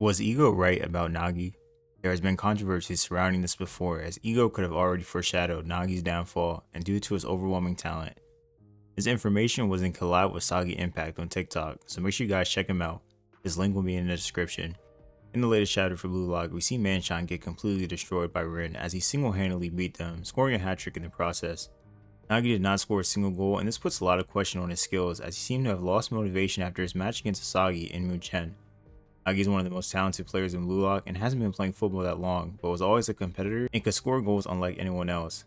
Was Ego right about Nagi? There has been controversy surrounding this before, as Ego could have already foreshadowed Nagi's downfall, and due to his overwhelming talent. His information was in collab with Sagi Impact on TikTok, so make sure you guys check him out. His link will be in the description. In the latest shadow for Blue Lock, we see Manshine get completely destroyed by Rin as he single-handedly beat them, scoring a hat-trick in the process. Nagi did not score a single goal, and this puts a lot of question on his skills as he seemed to have lost motivation after his match against Asagi in Munchen. Nagi is one of the most talented players in Blue Lock and hasn't been playing football that long, but was always a competitor and could score goals unlike anyone else.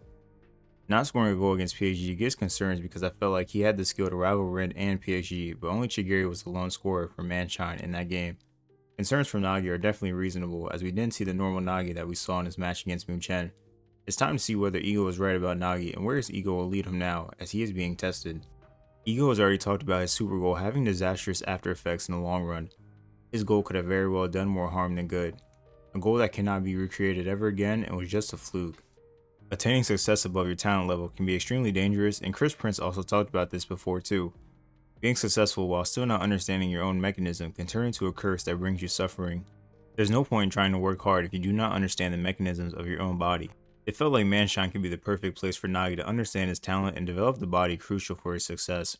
Not scoring a goal against PXG gives concerns because I felt like he had the skill to rival Ren and PXG, but only KiiNGKhyy was the lone scorer for Manshine in that game. Concerns from Nagi are definitely reasonable, as we didn't see the normal Nagi that we saw in his match against Munchen. It's time to see whether Ego is right about Nagi and where his ego will lead him now, as he is being tested. Ego has already talked about his super goal having disastrous after effects in the long run. His goal could have very well done more harm than good. A goal that cannot be recreated ever again and was just a fluke. Attaining success above your talent level can be extremely dangerous, and Chris Prince also talked about this before too. Being successful while still not understanding your own mechanism can turn into a curse that brings you suffering. There's no point in trying to work hard if you do not understand the mechanisms of your own body. It felt like Manshine could be the perfect place for Nagi to understand his talent and develop the body crucial for his success.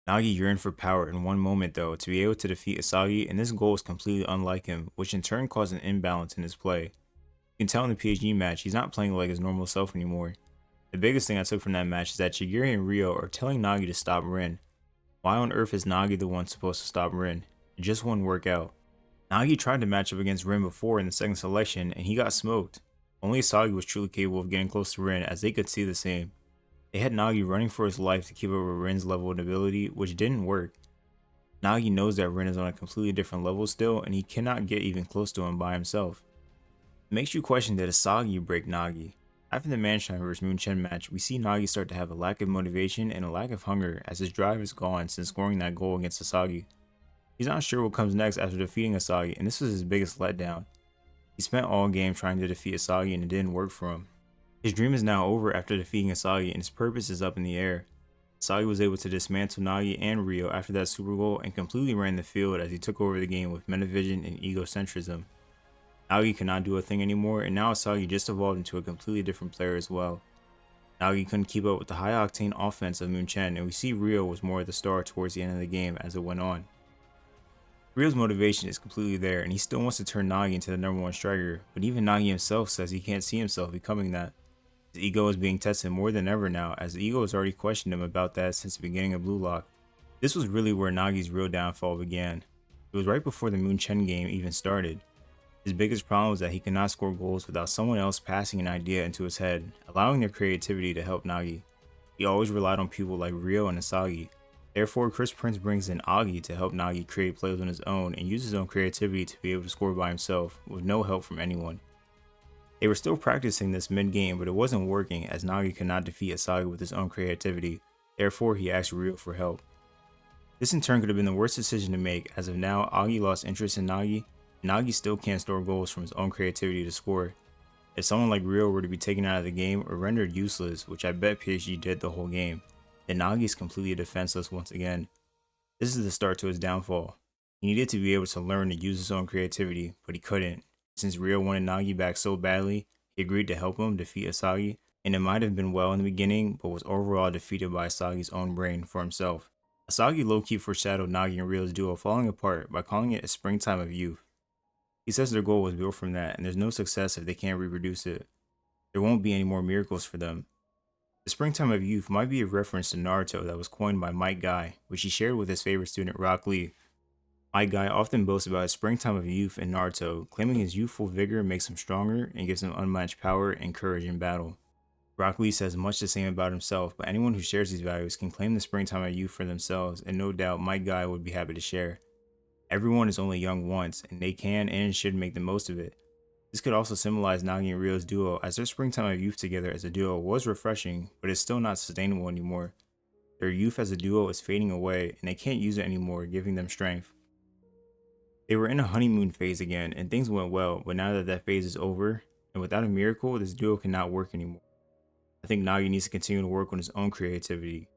Nagi yearned for power in one moment though to be able to defeat Asagi, and this goal is completely unlike him, which in turn caused an imbalance in his play. You can tell in the PXG match he's not playing like his normal self anymore. The biggest thing I took from that match is that KiiNGKhyy and Ryo are telling Nagi to stop Rin. Why on earth is Nagi the one supposed to stop Rin? It just wouldn't work out. Nagi tried to match up against Rin before in the second selection and he got smoked. Only Asagi was truly capable of getting close to Rin, as they could see the same. They had Nagi running for his life to keep up with Rin's level of ability, which didn't work. Nagi knows that Rin is on a completely different level still, and he cannot get even close to him by himself. It makes you question, did Asagi break Nagi? After the Manshine vs Munchen match, we see Nagi start to have a lack of motivation and a lack of hunger, as his drive is gone since scoring that goal against Asagi. He's not sure what comes next after defeating Asagi, and this was his biggest letdown. He spent all game trying to defeat Asagi and it didn't work for him. His dream is now over after defeating Asagi, and his purpose is up in the air. Asagi was able to dismantle Nagi and Ryo after that super goal and completely ran the field as he took over the game with metavision and egocentrism. Nagi could not do a thing anymore, and now Asagi just evolved into a completely different player as well. Nagi couldn't keep up with the high octane offense of Munchen, and we see Ryo was more of the star towards the end of the game as it went on. Ryo's motivation is completely there, and he still wants to turn Nagi into the #1 striker, but even Nagi himself says he can't see himself becoming that. His ego is being tested more than ever now, as the ego has already questioned him about that since the beginning of Blue Lock. This was really where Nagi's real downfall began. It was right before the Munchen game even started. His biggest problem was that he could not score goals without someone else passing an idea into his head, allowing their creativity to help Nagi. He always relied on people like Ryo and Asagi. Therefore, Chris Prince brings in Agi to help Nagi create plays on his own and use his own creativity to be able to score by himself, with no help from anyone. They were still practicing this mid-game, but it wasn't working as Nagi could not defeat Asagi with his own creativity. Therefore, he asked Ryo for help. This in turn could have been the worst decision to make, as of now, Agi lost interest in Nagi, and Nagi still can't store goals from his own creativity to score. If someone like Ryo were to be taken out of the game or rendered useless, which I bet PXG did the whole game, then Nagi is completely defenseless once again. This is the start to his downfall. He needed to be able to learn to use his own creativity, but he couldn't. Since Ryo wanted Nagi back so badly, he agreed to help him defeat Asagi, and it might have been well in the beginning, but was overall defeated by Asagi's own brain for himself. Asagi low-key foreshadowed Nagi and Ryo's duo falling apart by calling it a springtime of youth. He says their goal was built from that, and there's no success if they can't reproduce it. There won't be any more miracles for them. The springtime of youth might be a reference to Naruto that was coined by KiiNGKhyy, which he shared with his favorite student Rock Lee. KiiNGKhyy often boasts about his springtime of youth in Naruto, claiming his youthful vigor makes him stronger and gives him unmatched power and courage in battle. Rock Lee says much the same about himself, but anyone who shares these values can claim the springtime of youth for themselves, and no doubt KiiNGKhyy would be happy to share. Everyone is only young once, and they can and should make the most of it. This could also symbolize Nagi and Ryo's duo, as their springtime of youth together as a duo was refreshing, but it's still not sustainable anymore. Their youth as a duo is fading away, and they can't use it anymore, giving them strength. They were in a honeymoon phase again, and things went well, but now that that phase is over, and without a miracle, this duo cannot work anymore. I think Nagi needs to continue to work on his own creativity.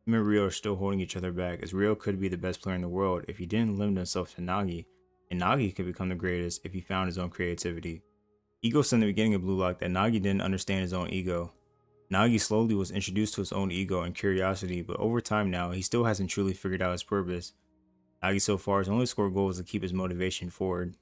Him and Ryo are still holding each other back, as Ryo could be the best player in the world if he didn't limit himself to Nagi, and Nagi could become the greatest if he found his own creativity. Ego said in the beginning of Blue Lock that Nagi didn't understand his own ego. Nagi slowly was introduced to his own ego and curiosity, but over time now, he still hasn't truly figured out his purpose. Nagi so far has only scored goals to keep his motivation forward.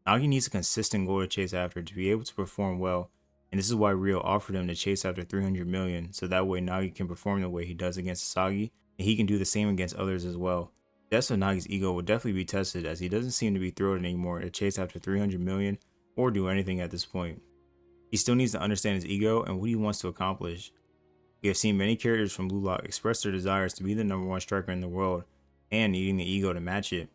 Nagi needs a consistent goal to chase after to be able to perform well, and this is why Rio offered him to chase after 300 million, so that way Nagi can perform the way he does against Sasagi, and he can do the same against others as well. The depths of Nagi's ego will definitely be tested, as he doesn't seem to be thrilled anymore to chase after 300 million or do anything at this point. He still needs to understand his ego and what he wants to accomplish. We have seen many characters from Blue Lock express their desires to be the #1 striker in the world, and needing the ego to match it.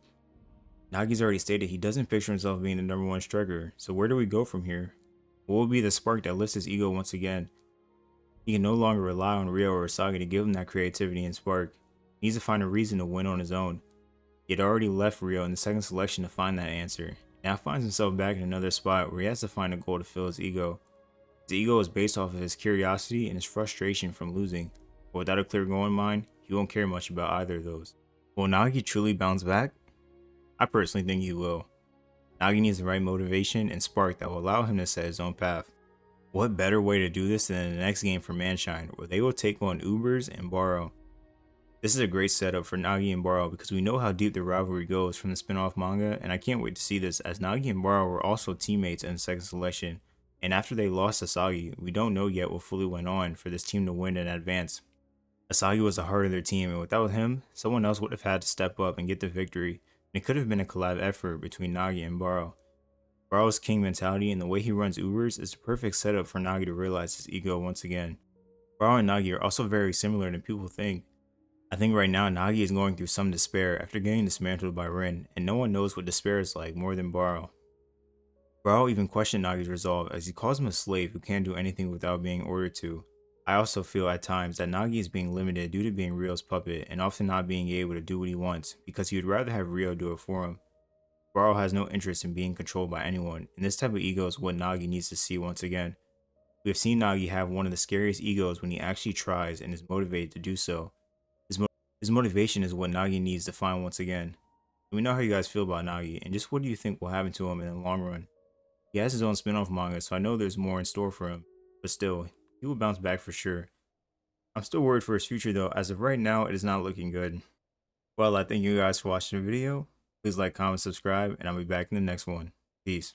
Nagi's already stated he doesn't picture himself being the #1 striker, so where do we go from here? What will be the spark that lifts his ego once again? He can no longer rely on Rio or Sasagi to give him that creativity and spark. He needs to find a reason to win on his own. He had already left Rio in the second selection to find that answer. Now finds himself back in another spot where he has to find a goal to fill his ego. His ego is based off of his curiosity and his frustration from losing, but without a clear goal in mind, he won't care much about either of those. Will Nagi truly bounce back? I personally think he will. Nagi needs the right motivation and spark that will allow him to set his own path. What better way to do this than in the next game for Manshine, where they will take on Ubers and Baro. This is a great setup for Nagi and Baro because we know how deep the rivalry goes from the spin-off manga, and I can't wait to see this, as Nagi and Baro were also teammates in the second selection, and after they lost Sasagi, we don't know yet what fully went on for this team to win and advance. Sasagi was the heart of their team, and without him, someone else would have had to step up and get the victory, and it could have been a collab effort between Nagi and Baro. Baro's king mentality and the way he runs Ubers is the perfect setup for Nagi to realize his ego once again. Baro and Nagi are also very similar than people think. I think right now Nagi is going through some despair after getting dismantled by Rin, and no one knows what despair is like more than Baro. Baro even questioned Nagi's resolve, as he calls him a slave who can't do anything without being ordered to. I also feel at times that Nagi is being limited due to being Rio's puppet and often not being able to do what he wants because he would rather have Rio do it for him. Baro has no interest in being controlled by anyone, and this type of ego is what Nagi needs to see once again. We have seen Nagi have one of the scariest egos when he actually tries and is motivated to do so. His motivation is what Nagi needs to find once again. Let me know how you guys feel about Nagi, and just what do you think will happen to him in the long run. He has his own spin-off manga, so I know there's more in store for him, but still, he will bounce back for sure. I'm still worried for his future though, as of right now it is not looking good. Well, I thank you guys for watching the video. Please like, comment, subscribe, and I'll be back in the next one. Peace.